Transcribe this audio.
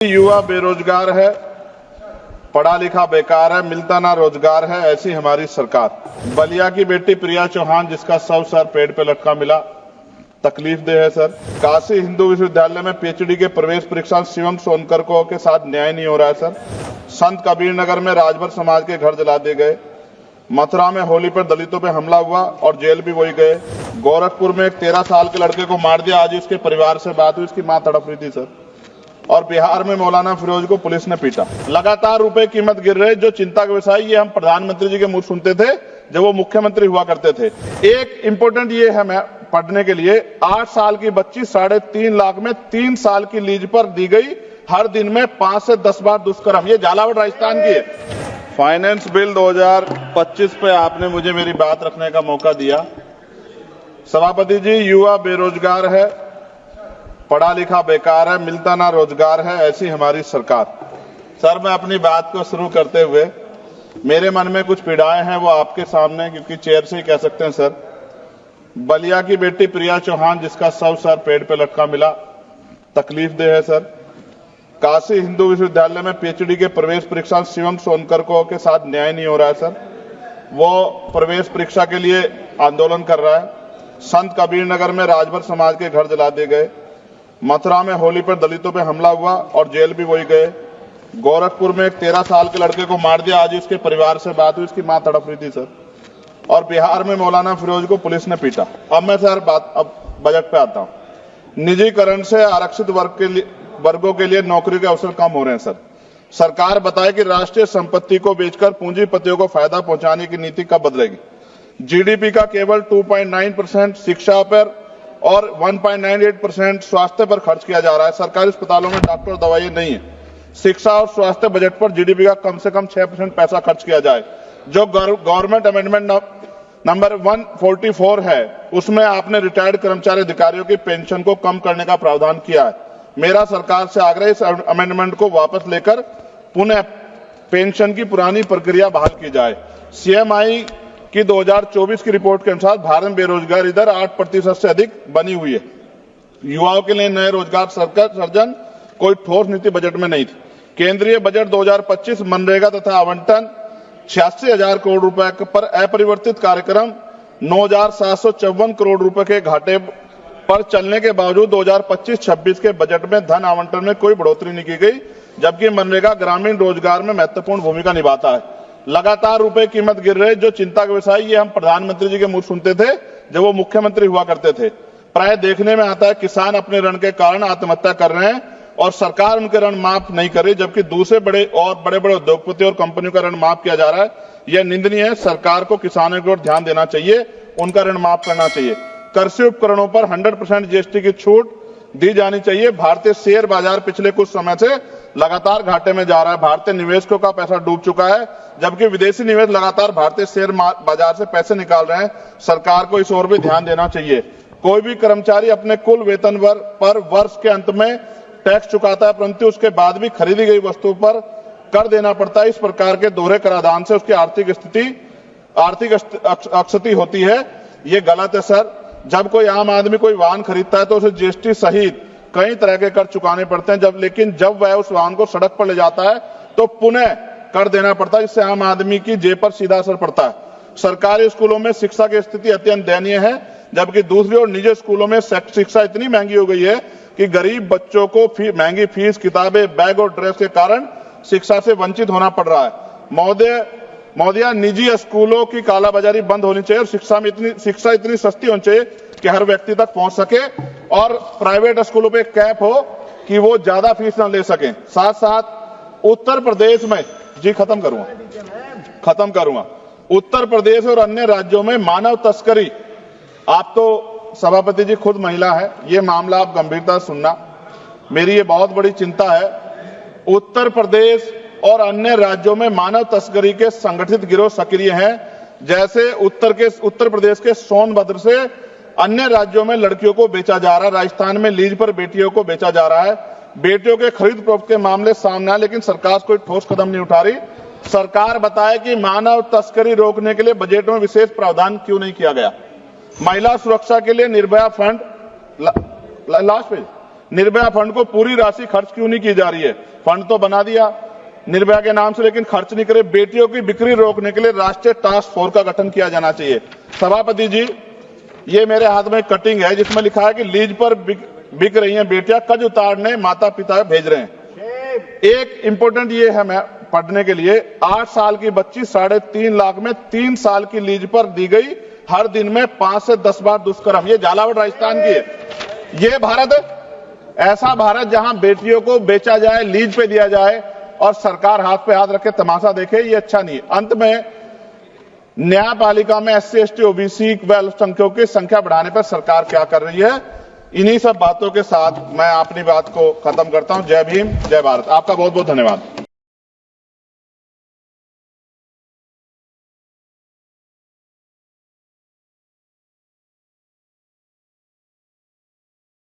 युवा बेरोजगार है, पढ़ा लिखा बेकार है, मिलता ना रोजगार है, ऐसी हमारी सरकार। बलिया की बेटी प्रिया चौहान जिसका शव सर पेड़ पे लटका मिला, तकलीफ दे है सर। काशी हिंदू विश्वविद्यालय में पीएचडी के प्रवेश परीक्षा शिवम सोनकर को के साथ न्याय नहीं हो रहा है सर। संत कबीर नगर में राजभर समाज के घर जला दिए गए। मथुरा में होली पर दलितों पे हमला हुआ और जेल भी वही गए। गोरखपुर में एक 13 साल के लड़के को मार दिया, आज उसके परिवार से बात हुई, उसकी मां तड़प रही थी सर। और बिहार में मौलाना फिरोज को पुलिस ने पीटा। लगातार रुपए कीमत गिर रहे, जो चिंता का विषय, ये हम प्रधानमंत्री जी के मुंह सुनते थे जब वो मुख्यमंत्री हुआ करते थे। एक इंपॉर्टेंट ये है मैं पढ़ने के लिए, 8 साल की बच्ची 3.5 लाख में 3 साल की लीज पर दी गई, हर दिन में 5 से 10 बार दुष्कर्म। ये झालावाड़ राजस्थान की है। फाइनेंस बिल 2025 पे आपने मुझे मेरी बात रखने का मौका दिया। सभापति जी, युवा बेरोजगार है, पढ़ा लिखा बेकार है, मिलता ना रोजगार है, ऐसी हमारी सरकार। सर, मैं अपनी बात को शुरू करते हुए, मेरे मन में कुछ पीड़ाएं हैं, वो आपके सामने क्योंकि चेयर से ही कह सकते हैं सर। बलिया की बेटी प्रिया चौहान जिसका शव सर पेड़ पे लटका मिला, तकलीफ दे है सर। काशी हिंदू विश्वविद्यालय में पीएचडी के प्रवेश परीक्षा शिवम सोनकर को के साथ न्याय नहीं हो रहा है सर। वो प्रवेश परीक्षा के लिए आंदोलन कर रहा है। संत कबीर नगर में राजभर समाज के घर जला दिए गए। मथुरा में होली पर दलितों पे हमला हुआ और जेल भी वही गए। गोरखपुर में एक 13 साल के लड़के को मार दिया, आज उसके परिवार से बात हुई, उसकी मां तड़प रही थी सर। और बिहार में मौलाना फिरोज को पुलिस ने पीटा। अब मैं सर अब बजट पे आता हूं। निजीकरण से आरक्षित वर्गों के लिए नौकरी के अवसर कम हो रहे हैं सर। सरकार बताए कि राष्ट्रीय संपत्ति को बेचकर पूंजीपतियों को फायदा पहुंचाने की नीति कब बदलेगी। जीडीपी का केवल 2.9% शिक्षा पर और 1.98% स्वास्थ्य पर खर्च किया जा रहा है। सरकारी अस्पतालों में डॉक्टर दवाइयां नहीं है। शिक्षा और स्वास्थ्य बजट पर जीडीपी का कम से कम 6% पैसा खर्च किया जाए। जो गवर्नमेंट अमेंडमेंट नंबर 144 है, उसमें आपने रिटायर्ड कर्मचारी अधिकारियों की पेंशन को कम करने का प्रावधान किया है। मेरा सरकार से आग्रह, इस अमेंडमेंट को वापस लेकर पुनः पेंशन की पुरानी प्रक्रिया बहाल की जाए। सीएमआई की 2024 की रिपोर्ट के अनुसार भारत में बेरोजगारी दर 8% से अधिक बनी हुई है। युवाओं के लिए नए रोजगार सृजन कोई ठोस नीति बजट में नहीं थी। केंद्रीय बजट 2025 मनरेगा तथा आवंटन 86,000 करोड़ रुपए पर अपरिवर्तित कार्यक्रम 9,754 करोड़ रुपए के घाटे पर चलने के बावजूद 2025-26 के बजट में धन आवंटन में कोई बढ़ोतरी नहीं की गई, जबकि मनरेगा ग्रामीण रोजगार में महत्वपूर्ण भूमिका निभाता है। लगातार रुपए कीमत गिर रहे, जो चिंता का विषय, ये हम प्रधानमंत्री जी के मुंह सुनते थे जब वो मुख्यमंत्री हुआ करते थे। प्राय देखने में आता है किसान अपने ऋण के कारण आत्महत्या कर रहे हैं और सरकार उनके ऋण माफ नहीं कर रही, जबकि दूसरे बड़े उद्योगपति और कंपनियों का ऋण माफ किया जा रहा है। यह निंदनीय है। सरकार को किसानों की ओर ध्यान देना चाहिए, उनका ऋण माफ करना चाहिए। कृषि उपकरणों पर 100% जीएसटी की छूट दी जानी चाहिए। भारतीय शेयर बाजार पिछले कुछ समय से लगातार घाटे में जा रहा है। भारतीय निवेशकों का पैसा डूब चुका है, जबकि विदेशी निवेश लगातार भारतीय शेयर बाजार से पैसे निकाल रहे हैं। सरकार को इस ओर भी ध्यान देना चाहिए। कोई भी कर्मचारी अपने कुल वेतन पर वर्ष के अंत में टैक्स चुकाता है, परंतु उसके बाद भी खरीदी गई वस्तु पर कर देना पड़ता है। इस प्रकार के दोहरे कराधान से उसकी आर्थिक अक्षति होती है। ये गलत है सर। जब कोई आम आदमी कोई वाहन खरीदता है तो उसे जीएसटी सहित कई तरह के कर चुकाने पड़ते हैं, लेकिन जब वह उस वाहन को सड़क पर ले जाता है तो पुनः कर देना पड़ता है, जिससे आम आदमी की जेब पर सीधा असर पड़ता है। सरकारी स्कूलों में शिक्षा की स्थिति अत्यंत दयनीय है, जबकि दूसरी ओर निजी स्कूलों में शिक्षा इतनी महंगी हो गई है कि गरीब बच्चों को महंगी फीस, किताबें, बैग और ड्रेस के कारण शिक्षा से वंचित होना पड़ रहा है। महोदया, निजी स्कूलों की कालाबाजारी बंद होनी चाहिए और शिक्षा इतनी सस्ती होनी चाहिए कि हर व्यक्ति तक पहुंच सके, और प्राइवेट स्कूलों पे कैप हो कि वो ज्यादा फीस ना ले सकें। साथ साथ उत्तर प्रदेश में, जी खत्म करूंगा, उत्तर प्रदेश और अन्य राज्यों में मानव तस्करी, आप तो सभापति जी खुद महिला है, ये मामला आप गंभीरता से सुनना, मेरी ये बहुत बड़ी चिंता है। उत्तर प्रदेश और अन्य राज्यों में मानव तस्करी के संगठित गिरोह सक्रिय हैं। जैसे उत्तर प्रदेश के सोनभद्र से अन्य राज्यों में लड़कियों को बेचा जा रहा है। राजस्थान में लीज पर बेटियों को बेचा जा रहा है। बेटियों के खरीद फरोख्त के मामले सामने आए, लेकिन सरकार कोई ठोस कदम नहीं उठा रही। सरकार बताए कि मानव तस्करी रोकने के लिए बजट में विशेष प्रावधान क्यों नहीं किया गया। महिला सुरक्षा के लिए Nirbhaya fund, last page, Nirbhaya fund को पूरी राशि खर्च क्यों नहीं की जा रही है। फंड तो बना दिया निर्भया के नाम से, लेकिन खर्च नहीं करे। बेटियों की बिक्री रोकने के लिए राष्ट्रीय टास्क फोर्स का गठन किया जाना चाहिए। सभापति जी, ये मेरे हाथ में कटिंग है जिसमें लिखा है कि लीज पर बिक रही हैं बेटियां, कर्ज उतारने माता पिता भेज रहे हैं। एक इंपॉर्टेंट ये है मैं पढ़ने के लिए, 8 साल की बच्ची 3.5 लाख में 3 साल की लीज पर दी गई, हर दिन में 5 से 10 बार दुष्कर्म। ये झालावाड़ राजस्थान की है। ये भारत है, ऐसा भारत जहां बेटियों को बेचा जाए, लीज पे दिया जाए और सरकार हाथ पे हाथ रखे तमाशा देखे, ये अच्छा नहीं है। अंत में न्यायपालिका में SC, ST, OBC व अल्पसंख्यकों की संख्या बढ़ाने पर सरकार क्या कर रही है, इन्हीं सब बातों के साथ मैं अपनी बात को खत्म करता हूं। जय भीम, जय भारत। आपका बहुत बहुत धन्यवाद।